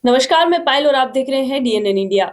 नमस्कार, मैं पायल और आप देख रहे हैं डीएनएन इंडिया।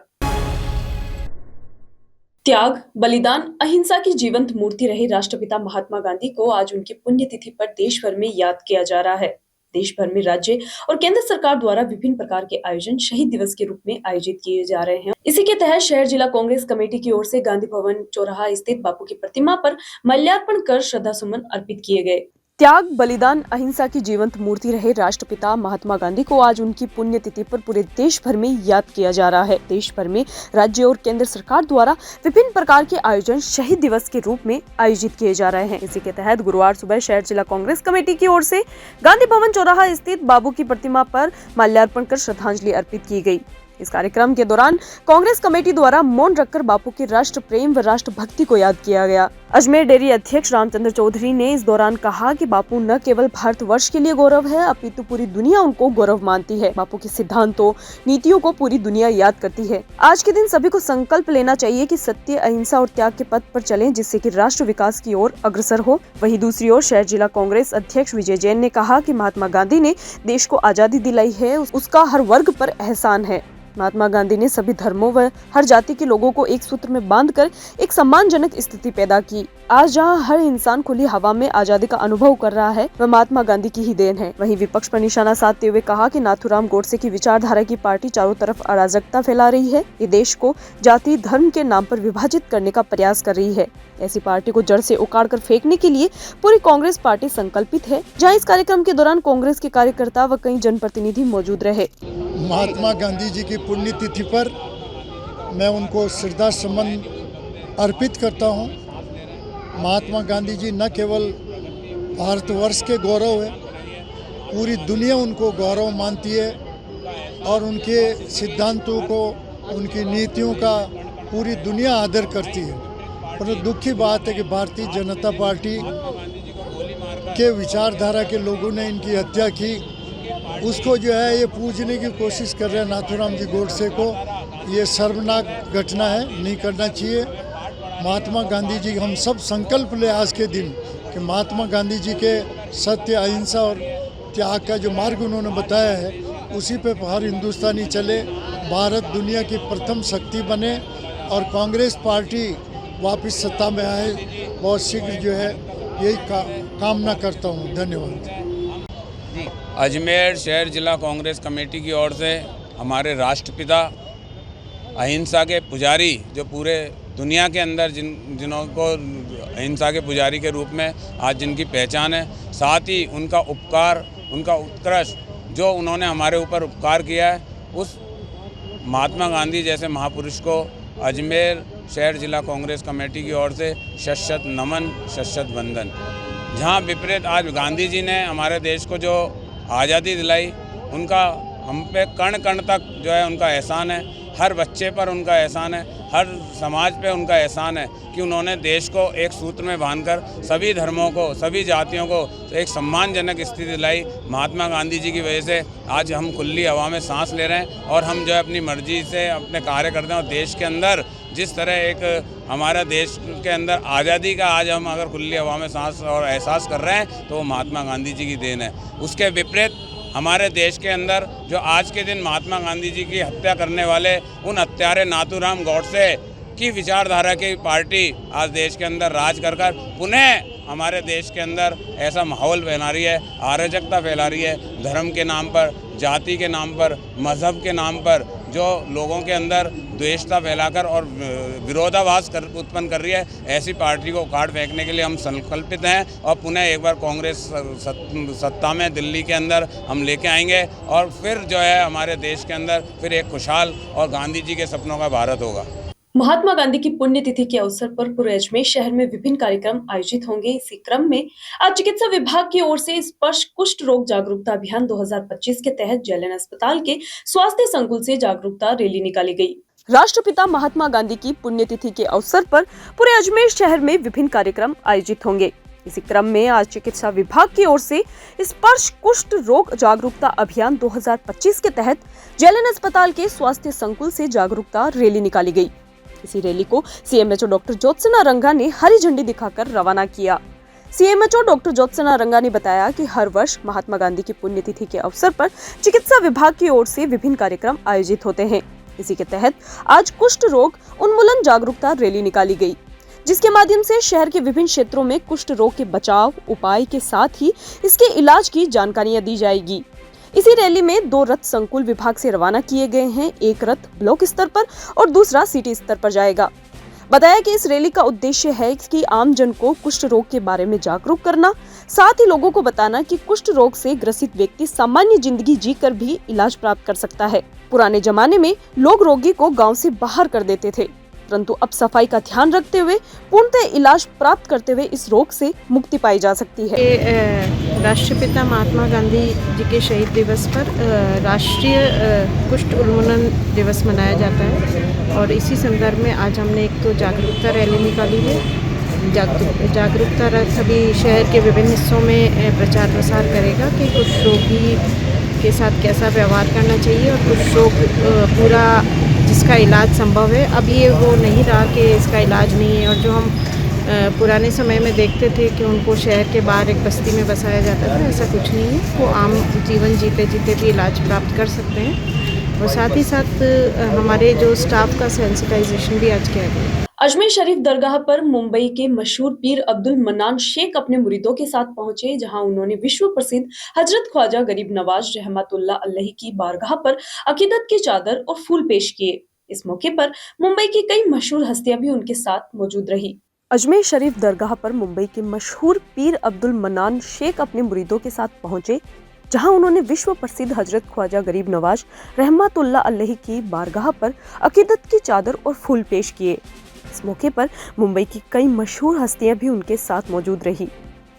त्याग, बलिदान, अहिंसा की जीवंत मूर्ति रहे राष्ट्रपिता महात्मा गांधी को आज उनकी पुण्यतिथि पर देश भर में याद किया जा रहा है। देश भर में राज्य और केंद्र सरकार द्वारा विभिन्न प्रकार के आयोजन शहीद दिवस के रूप में आयोजित किए जा रहे हैं। इसी के तहत शहर जिला कांग्रेस कमेटी की ओर से गांधी भवन चौराहा स्थित बापू की प्रतिमा पर माल्यार्पण कर श्रद्धा सुमन अर्पित किए गए। त्याग, बलिदान, अहिंसा की जीवंत मूर्ति रहे राष्ट्रपिता महात्मा गांधी को आज उनकी पुण्यतिथि पर पूरे देश भर में याद किया जा रहा है। देश भर में राज्य और केंद्र सरकार द्वारा विभिन्न प्रकार के आयोजन शहीद दिवस के रूप में आयोजित किए जा रहे हैं। इसी के तहत गुरुवार सुबह शहर जिला कांग्रेस कमेटी की ओर से गांधी भवन चौराहा स्थित बापू की प्रतिमा पर माल्यार्पण कर श्रद्धांजलि अर्पित की गयी। इस कार्यक्रम के दौरान कांग्रेस कमेटी द्वारा मौन रखकर बापू के राष्ट्र प्रेम व राष्ट्र भक्ति को याद किया गया। अजमेर डेयरी अध्यक्ष रामचंद्र चौधरी ने इस दौरान कहा कि बापू न केवल भारतवर्ष के लिए गौरव है, अपितु पूरी दुनिया उनको गौरव मानती है। बापू के सिद्धांतों, नीतियों को पूरी दुनिया याद करती है। आज के दिन सभी को संकल्प लेना चाहिए कि सत्य, अहिंसा और त्याग के पथ पर चलें, जिससे कि राष्ट्र विकास की ओर अग्रसर हो। वहीं दूसरी ओर शहर जिला कांग्रेस अध्यक्ष विजय जैन ने कहा कि महात्मा गांधी ने देश को आजादी दिलाई है, उसका हर वर्ग पर एहसान है। महात्मा गांधी ने सभी धर्मों व हर जाति के लोगों को एक सूत्र में बांधकर एक सम्मानजनक स्थिति पैदा की। आज जहां हर इंसान खुली हवा में आजादी का अनुभव कर रहा है, वह महात्मा गांधी की ही देन है। वहीं विपक्ष पर निशाना साधते हुए कहा कि नाथूराम गोडसे की विचारधारा की पार्टी चारों तरफ अराजकता फैला रही है। ये देश को जाति धर्म के नाम पर विभाजित करने का प्रयास कर रही है। ऐसी पार्टी को जड़ से उखाड़ कर फेंकने के लिए पूरी कांग्रेस पार्टी संकल्पित है। जहां इस कार्यक्रम के दौरान कांग्रेस के कार्यकर्ता व कई जनप्रतिनिधि मौजूद रहे। महात्मा गांधी जी की पुण्यतिथि पर मैं उनको श्रद्धा सुमन अर्पित करता हूं। महात्मा गांधी जी न केवल भारतवर्ष के गौरव है, पूरी दुनिया उनको गौरव मानती है और उनके सिद्धांतों को, उनकी नीतियों का पूरी दुनिया आदर करती है। पर दुख की बात है कि भारतीय जनता पार्टी के विचारधारा के लोगों ने इनकी हत्या की। उसको जो है ये पूजने की कोशिश कर रहे हैं नाथूराम जी गोडसे को। ये शर्मनाक घटना है, नहीं करना चाहिए। महात्मा गांधी जी, हम सब संकल्प ले आज के दिन कि महात्मा गांधी जी के सत्य, अहिंसा और त्याग का जो मार्ग उन्होंने बताया है, उसी पे हर हिंदुस्तानी चले, भारत दुनिया की प्रथम शक्ति बने और कांग्रेस पार्टी वापस सत्ता में आए बहुत शीघ्र। जो है यही कामना करता हूँ। धन्यवाद। अजमेर शहर जिला कांग्रेस कमेटी की ओर से हमारे राष्ट्रपिता, अहिंसा के पुजारी, जो पूरे दुनिया के अंदर जिन्हों को अहिंसा के पुजारी के रूप में आज जिनकी पहचान है, साथ ही उनका उपकार, उनका उत्कृष्ट जो उन्होंने हमारे ऊपर उपकार किया है, उस महात्मा गांधी जैसे महापुरुष को अजमेर शहर जिला कांग्रेस कमेटी की ओर से शत नमन, शत वंदन। जहाँ विपरीत आज गांधी जी ने हमारे देश को जो आज़ादी दिलाई, उनका हम पे कण कण तक जो है उनका एहसान है। हर बच्चे पर उनका एहसान है, हर समाज पे उनका एहसान है कि उन्होंने देश को एक सूत्र में बांधकर सभी धर्मों को, सभी जातियों को एक सम्मानजनक स्थिति दिलाई। महात्मा गांधी जी की वजह से आज हम खुली हवा में सांस ले रहे हैं और हम जो है अपनी मर्जी से अपने कार्य करते हैं। और देश के अंदर जिस तरह एक हमारा देश के अंदर आज़ादी का आज हम अगर खुली हवा में सांस और एहसास कर रहे हैं, तो वो महात्मा गांधी जी की देन है। उसके विपरीत हमारे देश के अंदर जो आज के दिन महात्मा गांधी जी की हत्या करने वाले उन हत्यारे नाथूराम गोडसे की विचारधारा की पार्टी आज देश के अंदर राज कर पुनः हमारे देश के अंदर ऐसा माहौल बना रही है, अराजकता फैला रही है। धर्म के नाम पर, जाति के नाम पर, मज़हब के नाम पर जो लोगों के अंदर द्वेषता फैलाकर और विरोधाभास उत्पन्न कर रही है, ऐसी पार्टी को उखाड़ फेंकने के लिए हम संकल्पित हैं और पुनः एक बार कांग्रेस सत्ता में दिल्ली के अंदर हम लेके आएंगे और फिर जो है हमारे देश के अंदर फिर एक खुशहाल और गांधी जी के सपनों का भारत होगा। महात्मा गांधी की पुण्यतिथि के अवसर पर पूरे अजमेर शहर में विभिन्न कार्यक्रम आयोजित होंगे। इसी क्रम में आज चिकित्सा विभाग की ओर से स्पर्श कुष्ठ रोग जागरूकता अभियान 2025 के तहत जेएलएन अस्पताल के स्वास्थ्य संकुल से जागरूकता रैली निकाली गई। राष्ट्रपिता महात्मा गांधी की पुण्यतिथि के अवसर पर पूरे अजमेर शहर में विभिन्न कार्यक्रम आयोजित होंगे। इसी क्रम में आज चिकित्सा विभाग की ओर से स्पर्श कुष्ठ रोग जागरूकता अभियान 2025 के तहत जेएलएन अस्पताल के स्वास्थ्य संकुल से जागरूकता रैली निकाली गई। इसी रैली को सीएमएचओ डॉक्टर ज्योत्सना रंगा ने हरी झंडी दिखाकर रवाना किया। सीएमएचओ डॉक्टर ज्योत्सना रंगा ने बताया कि हर वर्ष महात्मा गांधी की पुण्यतिथि के अवसर पर चिकित्सा विभाग की ओर से विभिन्न कार्यक्रम आयोजित होते हैं। इसी के तहत आज कुष्ठ रोग उन्मूलन जागरूकता रैली निकाली गई, जिसके माध्यम से शहर के विभिन्न क्षेत्रों में कुष्ठ रोग के बचाव उपाय के साथ ही इसके इलाज की जानकारियां दी जाएगी। इसी रैली में 2 रथ संकुल विभाग से रवाना किए गए हैं। एक रथ ब्लॉक स्तर पर और दूसरा सिटी स्तर पर जाएगा। बताया कि इस रैली का उद्देश्य है कि आम जन को कुष्ठ रोग के बारे में जागरूक करना, साथ ही लोगों को बताना कि कुष्ठ रोग से ग्रसित व्यक्ति सामान्य जिंदगी जीकर भी इलाज प्राप्त कर सकता है। पुराने जमाने में लोग रोगी को गांव से बाहर कर देते थे, परंतु अब सफाई का ध्यान रखते हुए पूर्णतः इलाज प्राप्त करते हुए इस रोग से मुक्ति पाई जा सकती है। राष्ट्रपिता महात्मा गांधी जी के शहीद दिवस पर राष्ट्रीय कुष्ठ उन्मूलन दिवस मनाया जाता है और इसी संदर्भ में आज हमने एक तो जागरूकता रैली निकाली है। जागरूकता रथ अभी शहर के विभिन्न हिस्सों में प्रचार प्रसार करेगा कि कुष्ठ रोगी के साथ कैसा व्यवहार करना चाहिए और कुष्ठ रोग पूरा जिसका इलाज संभव है। अब ये वो नहीं रहा कि इसका इलाज नहीं है, और जो हम पुराने समय में देखते थे कि उनको शहर के बाहर एक बस्ती में बसाया जाता था, ऐसा कुछ नहीं है। वो आम जीवन जीते जीते भी इलाज प्राप्त कर सकते हैं और साथ ही साथ हमारे जो स्टाफ का सेंसिटाइजेशन भी आज किया गया। अजमेर शरीफ दरगाह पर मुंबई के मशहूर पीर अब्दुल मन्नान शेख अपने मुरीदों के साथ पहुंचे, जहां उन्होंने विश्व प्रसिद्ध हजरत ख्वाजा गरीब नवाज रहमतुल्लाह अलैहि की बारगाह पर अकीदत की चादर और फूल पेश किए। इस मौके पर मुंबई की कई मशहूर हस्तियां भी उनके साथ मौजूद रही। अजमेर शरीफ दरगाह पर मुंबई के मशहूर पीर अब्दुल मन्नान शेख अपने मुरीदों के साथ पहुंचे, जहां उन्होंने विश्व प्रसिद्ध हजरत ख्वाजा गरीब नवाज रहमतुल्लाह अलैहि की बारगाह पर अकीदत की चादर और फूल पेश किए। इस मौके पर मुंबई की कई मशहूर हस्तियां भी उनके साथ मौजूद रही।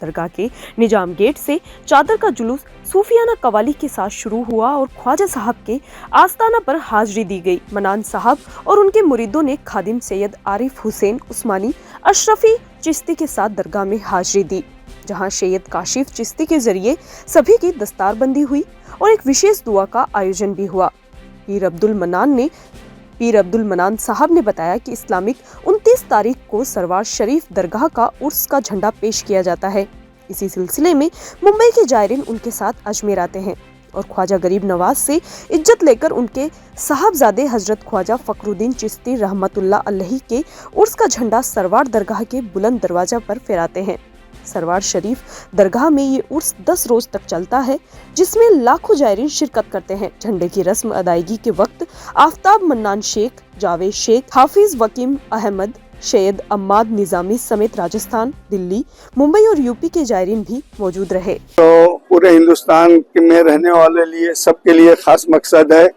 दरगाह के निजाम गेट से चादर का जुलूस सूफियाना कवाली के साथ शुरू हुआ और ख्वाजा साहब के आस्ताना पर हाजिरी दी गई। मनान साहब और उनके मुरीदों ने खादिम सैयद आरिफ हुसैन उस्मानी अशरफी चिश्ती के साथ दरगाह में हाजिरी दी, जहां सैयद काशिफ चिश्ती के जरिए सभी की दस्तारबंदी हुई और एक विशेष दुआ का आयोजन भी हुआ। पीर अब्दुल मनान साहब ने बताया कि इस्लामिक 29 तारीख को सरवार शरीफ दरगाह का उर्स का झंडा पेश किया जाता है। इसी सिलसिले में मुंबई के जायरीन उनके साथ अजमेर आते हैं और ख्वाजा गरीब नवाज से इज्जत लेकर उनके साहबजादे हजरत ख्वाजा फखरुद्दीन चिश्ती रहमतुल्लाह अलैहि के उर्स का झंडा सरवार दरगाह के बुलंद दरवाजा पर फहराते हैं। सरवार शरीफ दरगाह में ये उर्स 10 रोज तक चलता है, जिसमें लाखों जायरीन शिरकत करते हैं। झंडे की रस्म अदायगी के वक्त आफ्ताब मन्नान शेख, जावेद शेख, हाफिज वकीम अहमद, सैयद अम्माद निजामी समेत राजस्थान, दिल्ली, मुंबई और यूपी के जायरीन भी मौजूद रहे। तो पूरे हिंदुस्तान में रहने वाले लिए सबके लिए खास मकसद है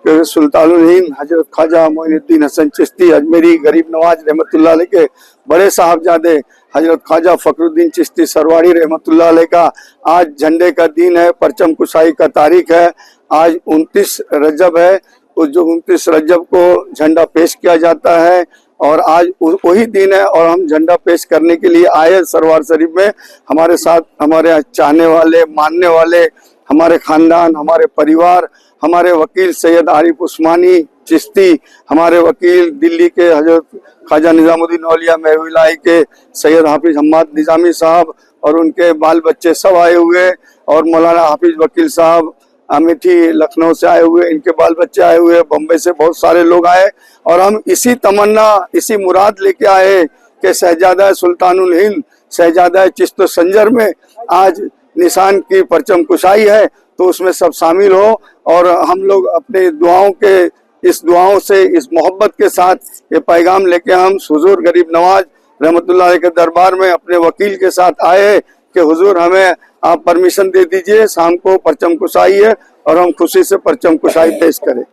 कि सुल्तानुल हिंद हजरत ख्वाजा मोइनुद्दीन हसन चिश्ती अजमेरी गरीब नवाज रहमतुल्लाह अलैह के बड़े साहबजादे हजरत ख्वाजा फखरुद्दीन चिश्ती सरवाड़ी रहमतुल्लाह अलैह का आज झंडे का दिन है, परचम कुशाई का तारीख है। आज 29 रजब है, उस जो 29 रजब को झंडा पेश किया जाता है और आज वही दिन है और हम झंडा पेश करने के लिए आए सरवार शरीफ में। हमारे साथ हमारे चाहने वाले, मानने वाले, हमारे खानदान, हमारे परिवार, हमारे वकील सैयद आरिफ उस्मानी चिश्ती, हमारे वकील दिल्ली के हजरत ख्वाजा निजामुद्दीन औलिया महविलाई के सैयद हाफिज हम्माद निजामी साहब और उनके बाल बच्चे सब आए हुए, और मौलाना हाफिज वकील साहब अमेठी लखनऊ से आए हुए, इनके बाल बच्चे आए हुए, बम्बई से बहुत सारे लोग आए और हम इसी तमन्ना, इसी मुराद लेके आए कि शहजादा सुल्तानुल हिंद, शहजादा चिश्त संजर में आज निशान की परचम कुशाई है, तो उसमें सब शामिल हो और हम लोग अपने दुआओं से इस मोहब्बत के साथ ये पैगाम लेके हम हुजूर गरीब नवाज रहमतुल्लाह अलैह के दरबार में अपने वकील के साथ आए कि हुजूर हमें आप परमिशन दे दीजिए, शाम को परचम कुशाई है और हम खुशी से परचम कुशाई पेश करें।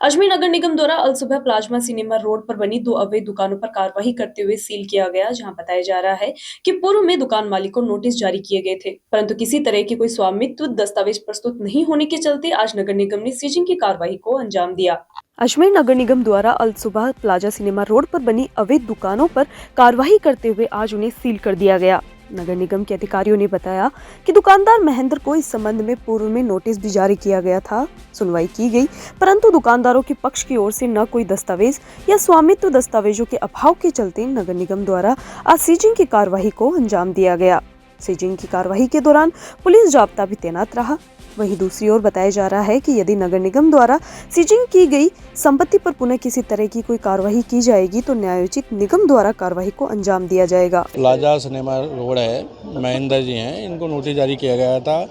अजमेर नगर निगम द्वारा अल सुबह प्लाज्मा सिनेमा रोड पर बनी 2 अवैध दुकानों पर कार्रवाई करते हुए सील किया गया, जहां बताया जा रहा है कि पूर्व में दुकान मालिक को नोटिस जारी किए गए थे, परंतु किसी तरह के कोई स्वामित्व दस्तावेज प्रस्तुत नहीं होने के चलते आज नगर निगम ने सीजिंग की कार्रवाई को अंजाम दिया। अजमेर नगर निगम द्वारा अल सुबह प्लाजा सिनेमा रोड पर बनी अवैध दुकानों पर कार्रवाई करते हुए आज उन्हें सील कर दिया गया। नगर निगम के अधिकारियों ने बताया कि दुकानदार महेंद्र को इस संबंध में पूर्व में नोटिस भी जारी किया गया था। सुनवाई की गई, परंतु दुकानदारों के पक्ष की ओर से न कोई दस्तावेज या स्वामित्व दस्तावेजों के अभाव के चलते नगर निगम द्वारा आज सीजिंग की कार्यवाही को अंजाम दिया गया। सीजिंग की कार्यवाही के दौरान पुलिस जाब्ता भी तैनात रहा। वहीं दूसरी ओर बताया जा रहा है कि यदि नगर निगम द्वारा सीजिंग की गई संपत्ति पर पुनः किसी तरह की कोई कार्यवाही की जाएगी तो न्यायोचित निगम द्वारा कार्यवाही को अंजाम दिया जाएगा। प्लाजा सिनेमा रोड है, महेंद्र जी हैं, इनको नोटिस जारी किया गया था।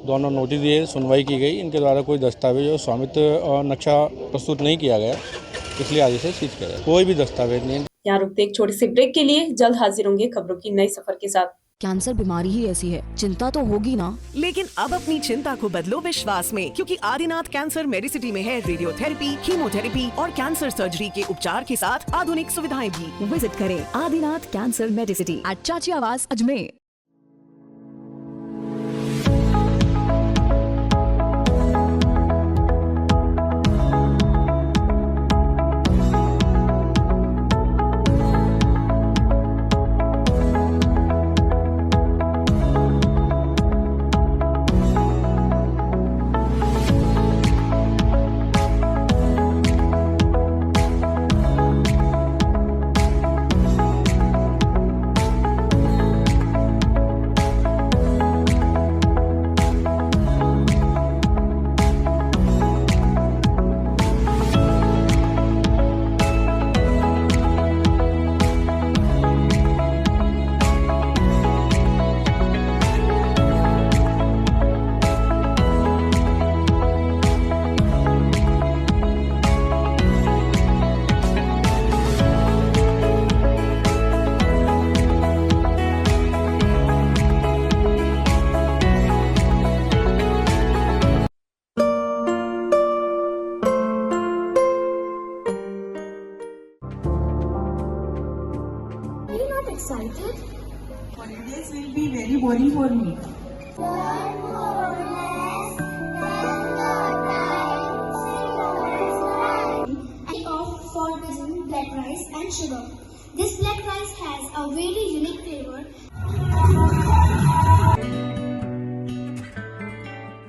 दोनों नोटिस दिए, सुनवाई की गई। इनके द्वारा कोई दस्तावेज और स्वामित्व और नक्शा प्रस्तुत नहीं किया गया, इसलिए आज इसे सीज किया गया। कोई भी दस्तावेज नहीं। यहाँ रुकते एक छोटे से ब्रेक के लिए, जल्द हाजिर होंगे खबरों की नई सफर के साथ। कैंसर बीमारी ही ऐसी है, चिंता तो होगी ना। लेकिन अब अपनी चिंता को बदलो विश्वास में, क्योंकि आदिनाथ कैंसर मेडिसिटी में है रेडियोथेरेपी, कीमोथेरेपी और कैंसर सर्जरी के उपचार के साथ आधुनिक सुविधाएं भी। विजिट करें आदिनाथ कैंसर मेडिसिटी एट चाची आवास Ajmer. Excited? Holidays will be very boring for me. And opt for using black rice and sugar. This black rice has a very unique flavor.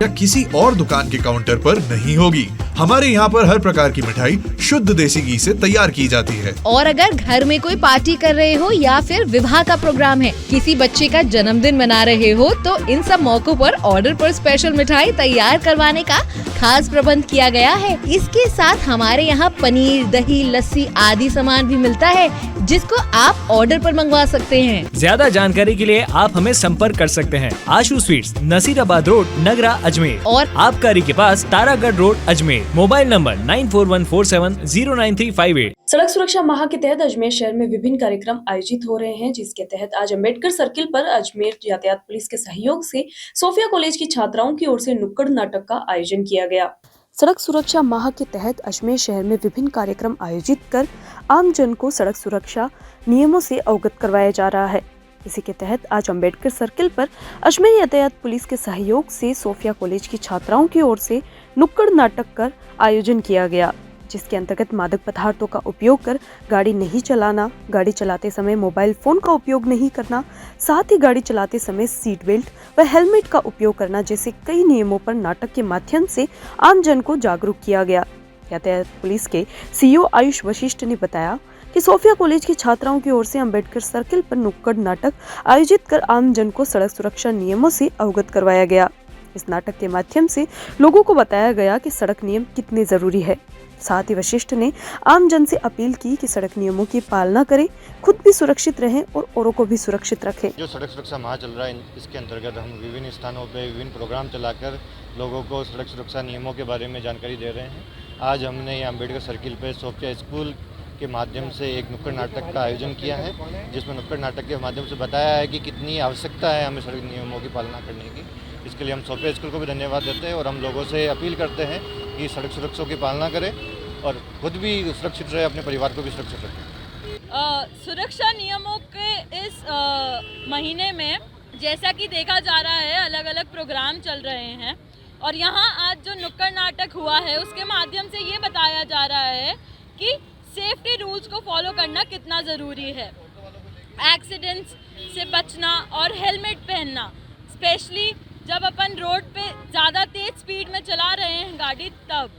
या किसी और दुकान के काउंटर पर नहीं होगी। हमारे यहाँ पर हर प्रकार की मिठाई शुद्ध देसी घी से तैयार की जाती है। और अगर घर में कोई पार्टी कर रहे हो या फिर विवाह का प्रोग्राम है, किसी बच्चे का जन्मदिन मना रहे हो, तो इन सब मौकों पर ऑर्डर पर स्पेशल मिठाई तैयार करवाने का खास प्रबंध किया गया है। इसके साथ हमारे यहाँ पनीर, दही, लस्सी आदि सामान भी मिलता है, जिसको आप ऑर्डर पर मंगवा सकते हैं। ज्यादा जानकारी के लिए आप हमें संपर्क कर सकते हैं। आशु स्वीट्स, नसीराबाद रोड, नगरा, अजमेर और आबकारी के पास Taragarh road, Ajmer. Mobile number 9414709358। सड़क सुरक्षा माह के तहत अजमेर शहर में विभिन्न कार्यक्रम आयोजित हो रहे हैं, जिसके तहत आज अम्बेडकर सर्किल पर अजमेर यातायात पुलिस के सहयोग से सोफिया कॉलेज की छात्राओं की ओर से नुक्कड़ नाटक का आयोजन किया गया। सड़क सुरक्षा माह के तहत अजमेर शहर में विभिन्न कार्यक्रम आयोजित कर आम जन को सड़क सुरक्षा नियमों से अवगत करवाया जा रहा है। इसी के तहत आज अम्बेडकर सर्किल पर अजमेर यातायात पुलिस के सहयोग से सोफिया कॉलेज की छात्राओं की ओर से नुक्कड़ नाटक का आयोजन किया गया, जिसके अंतर्गत मादक पदार्थों का उपयोग कर गाड़ी नहीं चलाना, गाड़ी चलाते समय मोबाइल फोन का उपयोग नहीं करना, साथ ही गाड़ी चलाते समय सीट बेल्ट व हेलमेट का उपयोग करना जैसे कई नियमों पर नाटक के माध्यम से आम जन को जागरूक किया गया। यातायात पुलिस के सीईओ आयुष वशिष्ठ ने बताया कि सोफिया कॉलेज की छात्राओं की ओर से अम्बेडकर सर्किल पर नुक्कड़ नाटक आयोजित कर आम जन को सड़क सुरक्षा नियमों से अवगत करवाया गया। इस नाटक के माध्यम से लोगों को बताया गया कि सड़क नियम कितने जरूरी है। साथ ही वशिष्ठ ने आम जन से अपील की कि सड़क नियमों की पालना करें, खुद भी सुरक्षित रहें और औरों को भी सुरक्षित रखें। जो सड़क सुरक्षा माह चल रहा है, इसके अंतर्गत हम विभिन्न स्थानों पर विभिन्न प्रोग्राम चलाकर लोगों को सड़क सुरक्षा नियमों के बारे में जानकारी दे रहे हैं। आज हमने यहाँ अम्बेडकर सर्किल पर सोफिया स्कूल के माध्यम से एक नुक्कड़ नाटक का आयोजन किया है, जिसमें नुक्कड़ नाटक के माध्यम से बताया है कि कितनी आवश्यकता है हमें सड़क नियमों की पालना करने की। इसके लिए हम सोफिया स्कूल को भी धन्यवाद देते हैं और हम लोगों से अपील करते हैं कि सड़क सुरक्षा की पालना करें और खुद भी सुरक्षित रहे, अपने परिवार को भी सुरक्षित रखें। सुरक्षा नियमों के इस महीने में जैसा कि देखा जा रहा है, अलग अलग प्रोग्राम चल रहे हैं और यहाँ आज जो नुक्कड़ नाटक हुआ है उसके माध्यम से ये बताया जा रहा है कि सेफ्टी रूल्स को फॉलो करना कितना ज़रूरी है। एक्सीडेंट्स से बचना और हेलमेट पहनना, स्पेशली जब अपन रोड पे ज़्यादा तेज़ स्पीड में चला रहे हैं गाड़ी, तब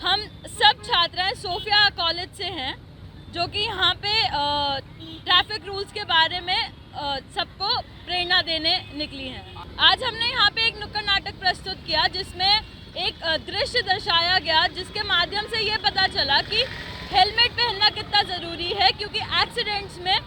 हम सब छात्राएं सोफिया कॉलेज से हैं जो कि यहाँ पे ट्रैफिक रूल्स के बारे में सबको प्रेरणा देने निकली हैं। आज हमने यहाँ पे एक नुक्कड़ नाटक प्रस्तुत किया जिसमें एक दृश्य दर्शाया गया जिसके माध्यम से ये पता चला कि हेलमेट पहनना कितना ज़रूरी है, क्योंकि एक्सीडेंट्स में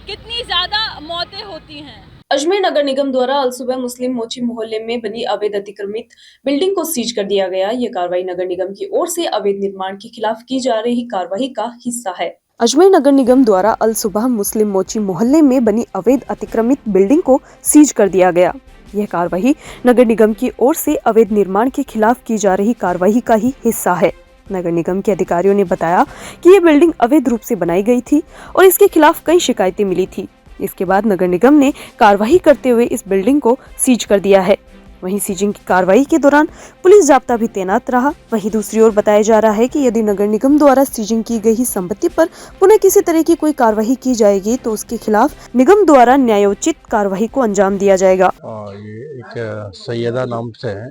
कितनी ज़्यादा मौतें होती हैं। अजमेर नगर निगम द्वारा अल सुबह मुस्लिम मोची मोहल्ले में बनी अवैध अतिक्रमित बिल्डिंग को सीज कर दिया गया। ये कार्रवाई नगर निगम की ओर से अवैध निर्माण के खिलाफ की जा रही कार्रवाई का हिस्सा है। अजमेर नगर निगम द्वारा अल सुबह मुस्लिम मोची मोहल्ले में बनी अवैध अतिक्रमित बिल्डिंग को सीज कर दिया गया। यह कार्रवाई नगर निगम की ओर से अवैध निर्माण के खिलाफ की जा रही कार्रवाई का ही हिस्सा है। नगर निगम के अधिकारियों ने बताया कि ये बिल्डिंग अवैध रूप से बनाई गई थी और इसके खिलाफ कई शिकायतें मिली थी। इसके बाद नगर निगम ने कार्रवाई करते हुए इस बिल्डिंग को सीज कर दिया है। वहीं सीजिंग की कार्रवाई के दौरान पुलिस जाब्ता भी तैनात रहा। वहीं दूसरी ओर बताया जा रहा है कि यदि नगर निगम द्वारा सीजिंग की गई संपत्ति पर पुनः किसी तरह की कोई कार्रवाई की जाएगी तो उसके खिलाफ निगम द्वारा न्यायोचित कार्रवाई को अंजाम दिया जाएगा। ये एक सैयदा नाम से है,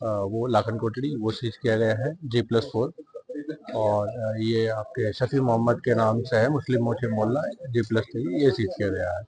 वो लाखन कोटड़ी, वो सीज किया गया है G+4। और ये आपके शफी मोहम्मद के नाम से है, मुस्लिम मोची मोहल्ला G+3, ये सीज किया गया है।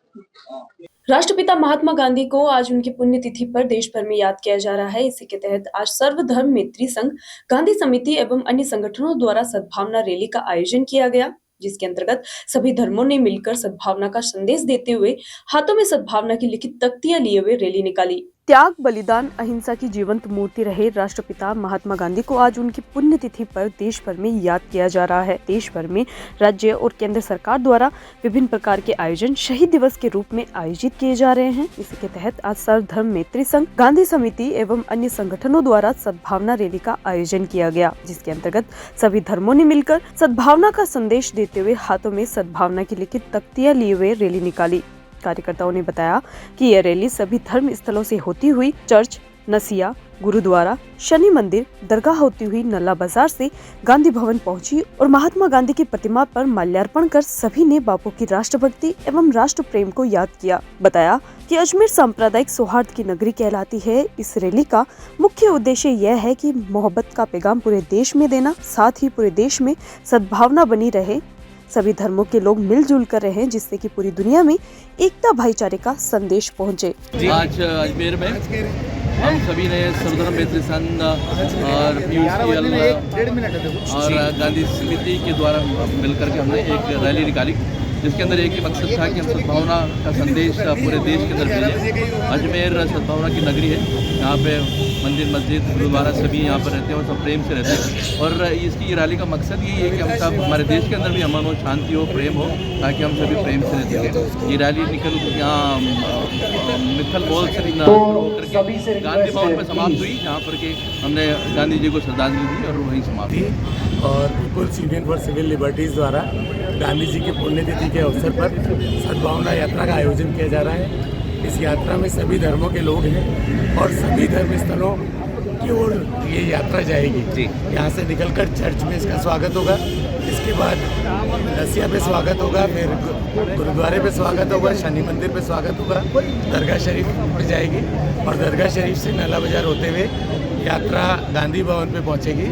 राष्ट्रपिता महात्मा गांधी को आज उनकी पुण्यतिथि पर देश भर में याद किया जा रहा है। इसी के तहत आज सर्वधर्म मैत्री संघ, गांधी समिति एवं अन्य संगठनों द्वारा सद्भावना रैली का आयोजन किया गया, जिसके अंतर्गत सभी धर्मों ने मिलकर सद्भावना का संदेश देते हुए हाथों में सद्भावना की लिखित तख्तियां लिए हुए रैली निकाली। त्याग, बलिदान, अहिंसा की जीवंत मूर्ति रहे राष्ट्रपिता महात्मा गांधी को आज उनकी पुण्यतिथि पर देश भर में याद किया जा रहा है। देश भर में राज्य और केंद्र सरकार द्वारा विभिन्न प्रकार के आयोजन शहीद दिवस के रूप में आयोजित किए जा रहे हैं। इसी के तहत आज सर्वधर्म मैत्री संघ, गांधी समिति एवं अन्य संगठनों द्वारा सद्भावना रैली का आयोजन किया गया, जिसके अंतर्गत सभी धर्मों ने मिलकर सद्भावना का संदेश देते हुए हाथों में सद्भावना की लिखित तख्तियां लिए हुए रैली निकाली। कार्यकर्ताओं ने बताया कि यह रैली सभी धर्म स्थलों से होती हुई चर्च, नसिया, गुरुद्वारा, शनि मंदिर, दरगाह होती हुई नल्ला बाजार से गांधी भवन पहुंची और महात्मा गांधी की प्रतिमा पर माल्यार्पण कर सभी ने बापू की राष्ट्रभक्ति एवं राष्ट्र प्रेम को याद किया। बताया कि अजमेर सांप्रदायिक सौहार्द की नगरी कहलाती है। इस रैली का मुख्य उद्देश्य यह है कि मोहब्बत का पैगाम पूरे देश में देना, साथ ही पूरे देश में सद्भावना बनी रहे, सभी धर्मों के लोग मिलजुल कर रहें, जिससे कि पूरी दुनिया में एकता भाईचारे का संदेश पहुंचे। आज अजमेर में हम सभी ने सर्वधर्म मैत्री संघ और और गांधी समिति के द्वारा मिलकर के हमने एक रैली निकाली, जिसके अंदर एक ही मकसद था कि हम सद्भावना का संदेश पूरे देश के अंदर भेजें। अजमेर सद्भावना की नगरी है, यहाँ पे मंदिर, मस्जिद, गुरुद्वारा सभी यहाँ पर रहते हैं और सब प्रेम से रहते हैं। और इसकी रैली का मकसद यही है कि हम सब, हमारे देश के अंदर भी अमन हो, शांति हो, प्रेम हो, ताकि हम सभी प्रेम से रह सकें। ये रैली निकल यहाँ मित्थल मॉल से होकर गांधी भवन में समाप्त हुई, जहाँ पर के हमने गांधी जी को श्रद्धांजलि दी और वहीं समाप्त हुई। और People's Union for Civil Liberties द्वारा गांधी जी की पुण्यतिथि के अवसर पर सद्भावना यात्रा का आयोजन किया जा रहा है। इस यात्रा में सभी धर्मों के लोग हैं और सभी धर्म स्थलों की ओर ये यात्रा जाएगी। यहाँ से निकलकर चर्च में इसका स्वागत होगा, इसके बाद नसिया पे स्वागत होगा, फिर गुरुद्वारे पे स्वागत होगा, शनि मंदिर पे स्वागत होगा, दरगाह शरीफ पे जाएगी और दरगाह शरीफ से नला बाजार होते हुए यात्रा गांधी भवन पे पहुँचेगी,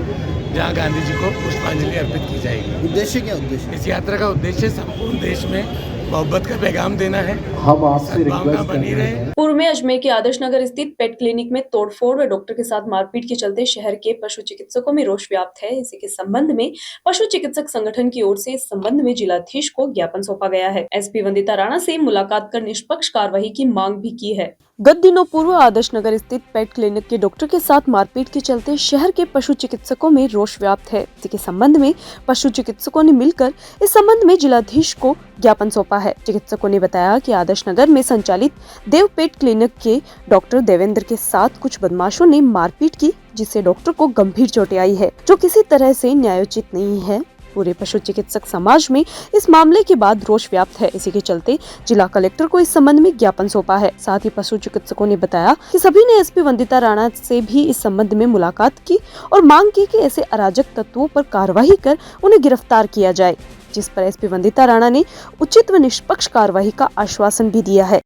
जहाँ गांधी जी को पुष्पांजलि अर्पित की जाएगी। उद्देश्य क्या? उद्देश्य इस यात्रा का उद्देश्य संपूर्ण देश में मोहब्बत का पैगाम देना है। हम आपसे रिक्वेस्ट बनी रहे। पूर्व में अजमेर के आदर्श नगर स्थित पेट क्लिनिक में तोड़फोड़ व डॉक्टर के साथ मारपीट के चलते शहर के पशु चिकित्सकों में रोष व्याप्त है। इसी के संबंध में पशु चिकित्सक संगठन की ओर से इस संबंध में जिलाधीश को ज्ञापन सौंपा गया है। एसपी वंदिता राणा से मुलाकात कर निष्पक्ष कार्रवाई की मांग भी की है। गत दिनों पूर्व आदर्श नगर स्थित पेट क्लिनिक के डॉक्टर के साथ मारपीट के चलते शहर के पशु चिकित्सकों में रोष व्याप्त है। इसी के संबंध में पशु चिकित्सकों ने मिलकर इस संबंध में जिलाधीश को ज्ञापन सौंपा है। चिकित्सकों ने बताया कि आदर्श नगर में संचालित देव पेट क्लिनिक के डॉक्टर देवेंद्र के साथ कुछ बदमाशों ने मारपीट की, जिससे डॉक्टर को गंभीर चोटें आई है, जो किसी तरह से न्यायोचित नहीं है। पूरे पशु चिकित्सक समाज में इस मामले के बाद रोष व्याप्त है। इसी के चलते जिला कलेक्टर को इस संबंध में ज्ञापन सौंपा है। साथ ही पशु चिकित्सकों ने बताया कि सभी ने एसपी वंदिता राणा से भी इस संबंध में मुलाकात की और मांग की कि ऐसे अराजक तत्वों पर कार्रवाई कर उन्हें गिरफ्तार किया जाए। जिस पर एसपी वंदिता राणा ने उचित व निष्पक्ष कार्रवाई का आश्वासन भी दिया है।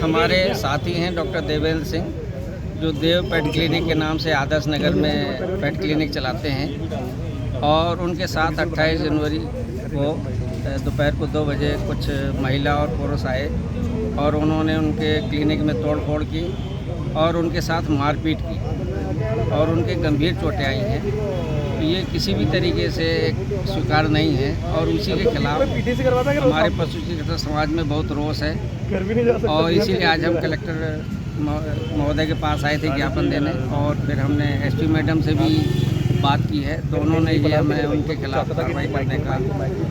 हमारे साथी हैं डॉक्टर देवेंद्र सिंह, जो देव पेट क्लिनिक के नाम से आदर्श नगर में पेट क्लिनिक चलाते हैं, और उनके साथ 28 जनवरी को दोपहर को 2 बजे कुछ महिला और पुरुष आए और उन्होंने उनके क्लिनिक में तोड़-फोड़ की और उनके साथ मारपीट की और उनके गंभीर चोटें आई हैं। तो ये किसी भी तरीके से स्वीकार नहीं है और उसी के खिलाफ हमारे पशु चिकित्सक समाज में बहुत रोष है और इसीलिए आज हम कलेक्टर महोदय के पास आए थे ज्ञापन देने, और फिर हमने एसपी मैडम से भी बात की है, तो उन्होंने ये हमें उनके खिलाफ कार्रवाई करने का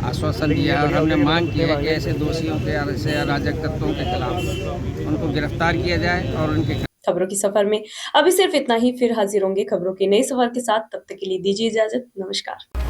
आश्वासन दिया और हमने मांग की है कि ऐसे दोषियों के, ऐसे अराजक तत्वों के खिलाफ उनको गिरफ्तार किया जाए और उनके। खबरों की सफर में अभी सिर्फ इतना ही, फिर हाजिर होंगे खबरों के नए सफर के साथ। तब तक के लिए दीजिए इजाजत, नमस्कार।